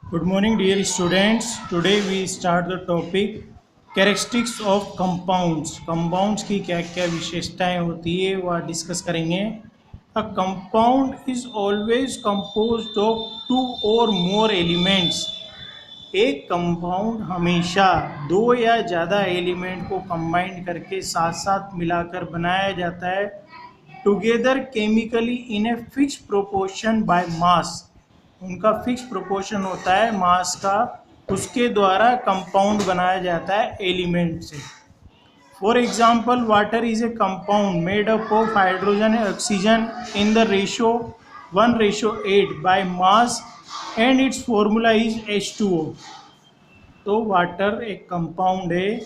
Good morning, dear students. Today we start the topic characteristics of compounds. Compounds की क्या क्या विशेषताएं होती है वह डिस्कस करेंगे. A compound is always composed of two or more elements. एक कंपाउंड हमेशा दो या ज़्यादा एलिमेंट को कंबाइन करके साथ साथ मिलाकर बनाया जाता है together chemically in a fix proportion by mass. उनका फिक्स प्रोपोर्शन होता है मास का, उसके द्वारा कंपाउंड बनाया जाता है एलिमेंट से. For example water is a compound made up of hydrogen and oxygen in the ratio 1:8 by mass and it's formula is H2O. तो वाटर एक कंपाउंड है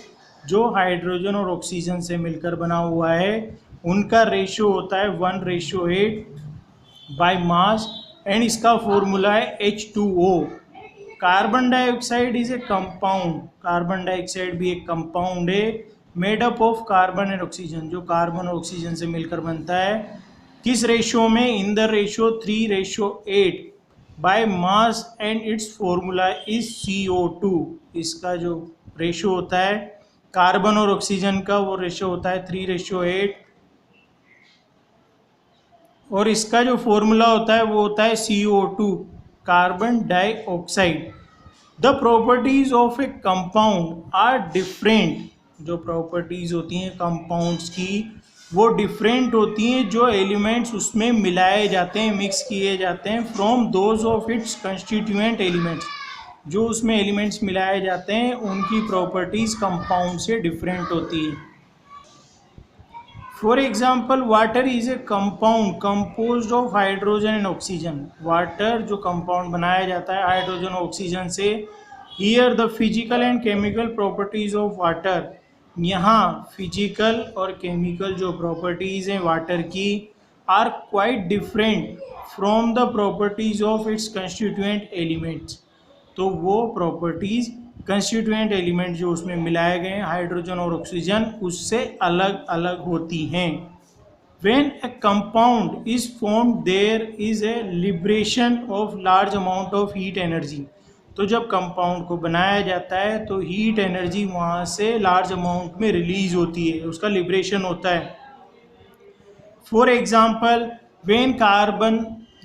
जो हाइड्रोजन और ऑक्सीजन से मिलकर बना हुआ है. उनका रेशियो होता है 1:8 बाय मास एंड इसका फॉर्मूला है H2O. Carbon dioxide is a compound. Carbon dioxide भी एक कंपाउंड है made up of carbon and oxygen, जो कार्बन और ऑक्सीजन से मिलकर बनता है. किस रेशियो में? In the ratio 3:8 by mass and it's formula is CO2. इसका जो रेशियो होता है कार्बन और ऑक्सीजन का, वो रेशियो होता है 3:8 और इसका जो फॉर्मूला होता है वो होता है CO2, carbon dioxide. The properties of a compound are different. जो प्रॉपर्टीज होती हैं कंपाउंड्स की वो डिफरेंट होती हैं जो एलिमेंट्स उसमें मिलाए जाते हैं, मिक्स किए जाते हैं, from those of its constituent elements. जो उसमें एलिमेंट्स मिलाए जाते हैं उनकी प्रॉपर्टीज कंपाउंड से डिफरेंट होती है. For example water is a compound composed of hydrogen and oxygen. Water जो कंपाउंड बनाया जाता है हाइड्रोजन और ऑक्सीजन से. Here the physical and chemical properties of water. यहाँ फिजिकल और केमिकल जो प्रॉपर्टीज हैं वाटर की are quite different from the properties of its constituent elements. तो वो प्रॉपर्टीज कंस्टिट्यूएंट एलिमेंट जो उसमें मिलाए गए हैं हाइड्रोजन और ऑक्सीजन उससे अलग अलग होती हैं. When a compound is formed there is a liberation of large amount of heat energy. तो जब कंपाउंड को बनाया जाता है तो हीट एनर्जी वहाँ से लार्ज अमाउंट में रिलीज होती है, उसका लिबरेशन होता है. For example when carbon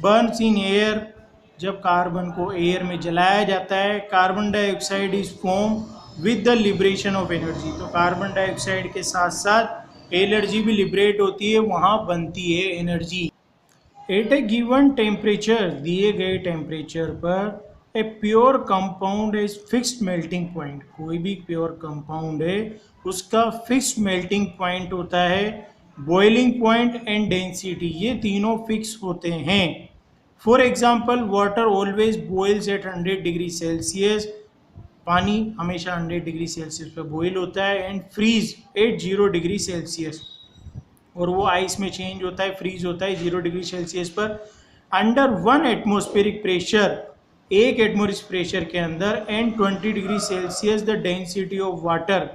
Burns in air. जब कार्बन को एयर में जलाया जाता है carbon dioxide is form with the liberation of energy. तो कार्बन डाइऑक्साइड के साथ साथ एनर्जी भी लिबरेट होती है, वहाँ बनती है एनर्जी. एट ए गिवन टेम्परेचर, दिए गए टेम्परेचर पर a pure compound is fixed melting point. कोई भी प्योर कंपाउंड है उसका फिक्स्ड मेल्टिंग पॉइंट होता है. बॉइलिंग पॉइंट एंड डेंसिटी ये तीनों फिक्स होते हैं. For example water always boils at 100 degree celsius. पानी हमेशा 100 डिग्री सेल्सियस पर बॉयल होता है and freeze at 0 degree celsius. और वो आइस में चेंज होता है, फ्रीज होता है 0 डिग्री सेल्सियस पर. अंडर 1 एटमोस्फेरिक प्रेशर, एक एटमोस्फेरिक प्रेशर के अंदर and 20 degree Celsius the density of water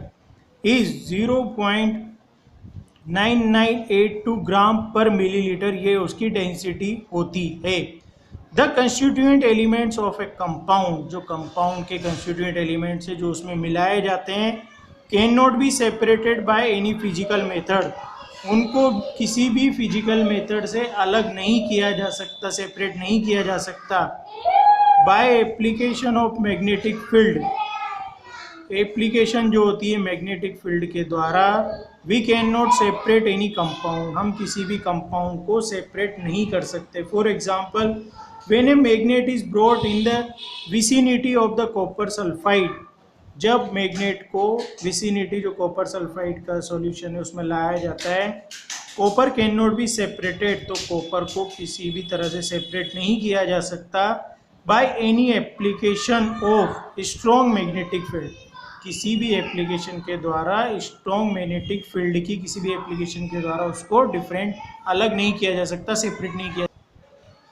is 0.9982 ग्राम पर मिलीलीटर. ये उसकी डेंसिटी होती है. The constituent elements of a compound. जो कंपाउंड के कंस्टिट्यूएंट एलिमेंट्स है जो उसमें मिलाए जाते हैं can not be separated by any physical method. उनको किसी भी फिजिकल मेथड से अलग नहीं किया जा सकता, सेपरेट नहीं किया जा सकता. By application of magnetic field. Application जो होती है मैग्नेटिक फील्ड के द्वारा we can not separate any compound. हम किसी भी कंपाउंड को सेपरेट नहीं कर सकते. For example when a magnet is brought in the vicinity of the copper sulphide. जब मैग्नेट को विसिनिटी जो कॉपर सल्फाइड का सॉल्यूशन है उसमें लाया जाता है, copper can not be separated. तो कॉपर को किसी भी तरह से सेपरेट नहीं किया जा सकता by any application of strong magnetic field. किसी भी एप्लीकेशन के द्वारा स्ट्रॉन्ग मैग्नेटिक फील्ड की किसी भी एप्लीकेशन के द्वारा उसको डिफरेंट अलग नहीं किया जा सकता, सेपरेट नहीं किया.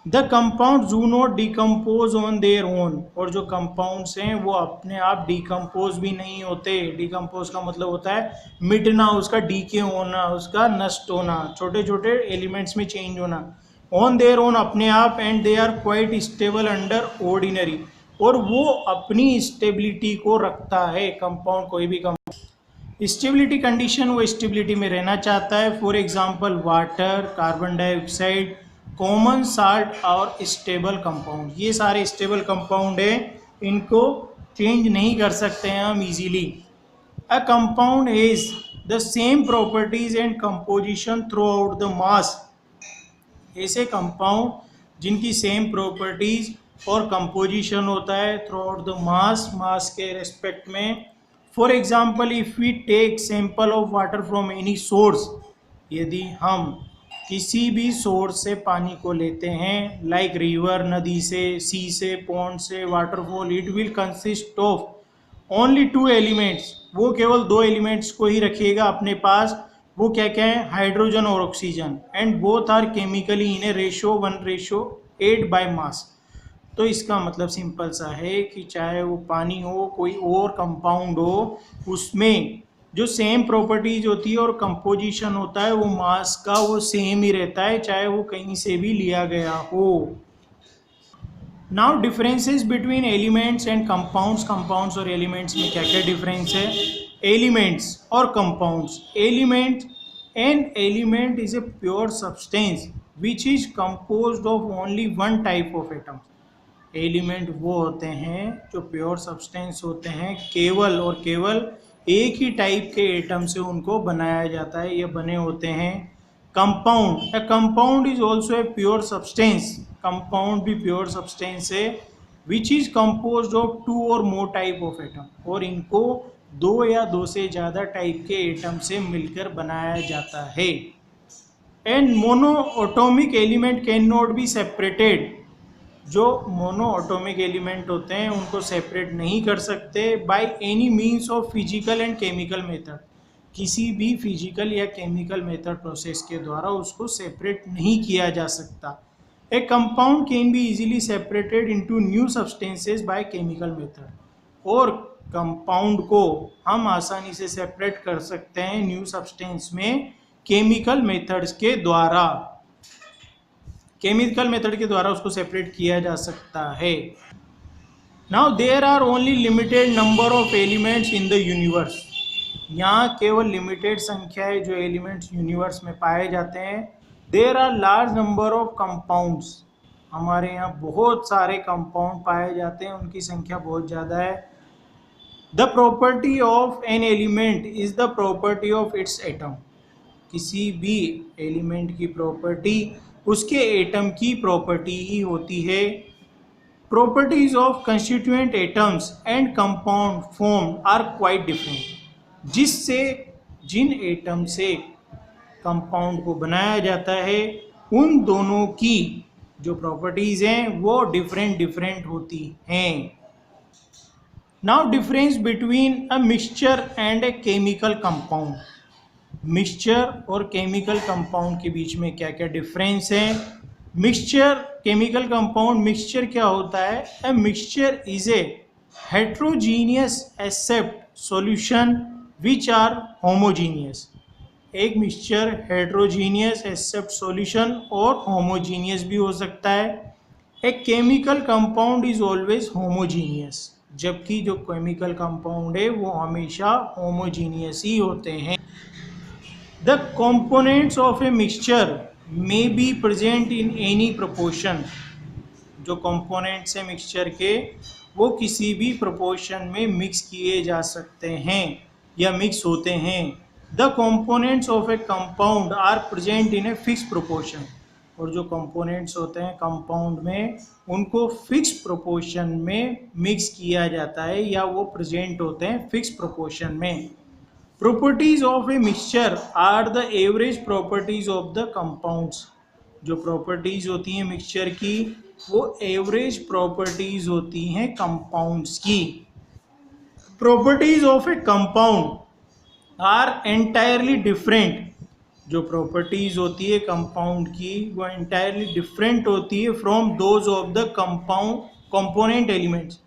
The compound do not decompose on their own. और जो कंपाउंड्स हैं वो अपने आप डिकम्पोज भी नहीं होते. डिकम्पोज का मतलब होता है मिटना, उसका डीके होना, उसका नष्ट होना, छोटे छोटे एलिमेंट्स में चेंज होना. ऑन देयर ओन अपने आप and they are quite stable under ordinary. और वो अपनी स्टेबिलिटी को रखता है। कंपाउंड, कोई भी कंपाउंड स्टेबिलिटी कंडीशन, वो स्टेबिलिटी में रहना चाहता है। For example water, carbon dioxide, common salt और स्टेबल कंपाउंड, ये सारे स्टेबल कंपाउंड है, इनको चेंज नहीं कर सकते हैं हम easily. A compound is the same properties and composition through out the mass, ऐसे कंपाउंड जिनकी सेम प्रॉपर्टीज और कंपोजिशन होता है थ्रू आउट द मास के रेस्पेक्ट में। For example if we take sample of water from any source, यदि हम किसी भी सोर्स से पानी को लेते हैं, लाइक रिवर, नदी से, सी से, पॉन्ड से, waterfall, it will consist of only 2 elements, वो केवल 2 एलिमेंट्स को ही रखिएगा अपने पास। वो क्या क्या है? हाइड्रोजन और oxygen, and both are chemically in a ratio 1:8 by mass. तो इसका मतलब सिंपल सा है कि चाहे वो पानी हो, कोई और कंपाउंड हो, उसमें जो सेम प्रॉपर्टीज होती है और कंपोजिशन होता है, वो मास का वो सेम ही रहता है, चाहे वो कहीं से भी लिया गया हो। Now differences between elements and compounds. Compounds और एलिमेंट्स में क्या क्या डिफरेंस है? एलिमेंट्स और compounds. Element is a pure substance which is composed of only one type of atom. Element वो होते हैं जो प्योर सब्सटेंस होते हैं, केवल और केवल एक ही टाइप के एटम से उनको बनाया जाता है, ये बने होते हैं। Compound, A compound is also a pure substance, compound भी प्योर सब्सटेंस है, विच इज कंपोज्ड ऑफ 2 और मोर टाइप ऑफ एटम, और इनको 2 या 2 से ज़्यादा टाइप के एटम से मिलकर बनाया जाता है। And monoatomic element can not be separated, जो मोनोएटॉमिक एलिमेंट होते हैं उनको सेपरेट नहीं कर सकते by any means of physical and chemical method, किसी भी फिजिकल या केमिकल मेथड प्रोसेस के द्वारा उसको सेपरेट नहीं किया जा सकता। ए compound can be easily separated into new substances by chemical method, और कंपाउंड को हम आसानी से सेपरेट कर सकते हैं न्यू सब्सटेंस में केमिकल मेथड्स के द्वारा। केमिकल मेथड के द्वारा उसको सेपरेट किया जा सकता है। Now there are only limited number of elements in the universe, यहाँ केवल लिमिटेड संख्या है जो एलिमेंट्स यूनिवर्स में पाए जाते हैं। There are large number of compounds, हमारे यहाँ बहुत सारे कंपाउंड पाए जाते हैं, उनकी संख्या बहुत ज़्यादा है। The property of an element is the property of its atom, किसी भी एलिमेंट की प्रॉपर्टी उसके एटम की प्रॉपर्टी ही होती है। Properties of constituent atoms and compound form are quite different, जिससे जिन एटम से कंपाउंड को बनाया जाता है उन दोनों की जो प्रॉपर्टीज हैं वो डिफरेंट होती हैं। Now difference between a mixture and A chemical compound, mixture और केमिकल कंपाउंड के बीच में क्या क्या डिफरेंस है? मिक्सचर, केमिकल कंपाउंड, मिक्सचर क्या होता है? A mixture is a heterogeneous except solution which are homogeneous, एक मिक्सचर हेट्रोजीनियस एक्सेप्ट सॉल्यूशन और होमोजीनियस भी हो सकता है। A chemical compound is always homogeneous, जबकि जो केमिकल कंपाउंड है वो हमेशा होमोजीनियस ही होते हैं। The components of a mixture may be present in any proportion, जो components हैं मिक्सचर के वो किसी भी proportion में मिक्स किए जा सकते हैं या मिक्स होते हैं। The components of a compound are present in a fixed proportion, और जो components होते हैं कंपाउंड में उनको फिक्स प्रोपोर्शन में मिक्स किया जाता है या वो प्रेजेंट होते हैं फिक्स प्रोपोर्शन में। Properties of a mixture are the average properties of the compounds, जो प्रॉपर्टीज होती हैं मिक्सचर की वो एवरेज प्रॉपर्टीज होती हैं कंपाउंड्स की। Properties of a compound are entirely different, जो प्रॉपर्टीज होती है कंपाउंड की वो एंटायरली डिफरेंट होती है from those of the component elements,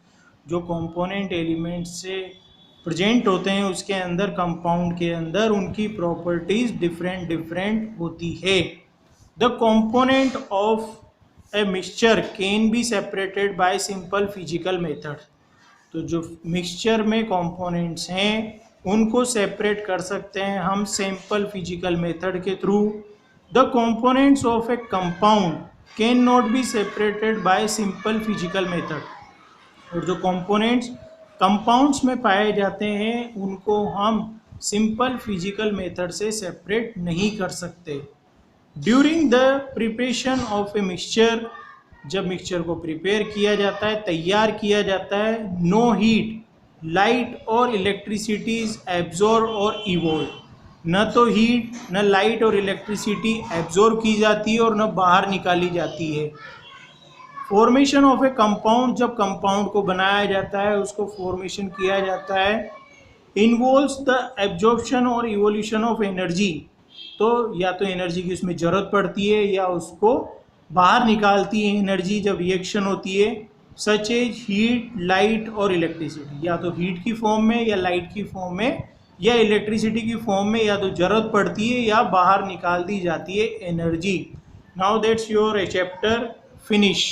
जो कंपोनेंट एलिमेंट्स से प्रेजेंट होते हैं उसके अंदर कंपाउंड के अंदर उनकी प्रॉपर्टीज डिफरेंट होती है। The component of a mixture can be separated by simple physical method. तो जो मिक्सचर में कंपोनेंट्स हैं उनको सेपरेट कर सकते हैं हम सिंपल फिजिकल मेथड के through. The components of a compound can not be separated by simple physical method. और जो कंपोनेंट्स कंपाउंड्स में पाए जाते हैं उनको हम सिंपल फिजिकल मेथड से सेपरेट नहीं कर सकते। During the preparation of a mixture, जब मिक्सचर को प्रिपेयर किया जाता है, तैयार किया जाता है, नो हीट, लाइट और इलेक्ट्रिसिटी इज एब्जॉर्ब और इवोल्व। न तो हीट न लाइट और इलेक्ट्रिसिटी एब्जॉर्ब की जाती है और न बाहर निकाली जाती है। फॉर्मेशन ऑफ ए कंपाउंड, जब कंपाउंड को बनाया जाता है, उसको फॉर्मेशन किया जाता है, इन्वॉल्व्स द एब्जॉर्प्शन और इवोल्यूशन ऑफ एनर्जी। तो या तो एनर्जी की उसमें ज़रूरत पड़ती है या उसको बाहर निकालती है एनर्जी जब रिएक्शन होती है, सच एज हीट, लाइट और इलेक्ट्रिसिटी। या तो हीट की फॉर्म में या लाइट की फॉर्म में या इलेक्ट्रिसिटी की फॉर्म में या तो ज़रूरत पड़ती है या बाहर निकाल दी जाती है energy. Now that's your chapter finish.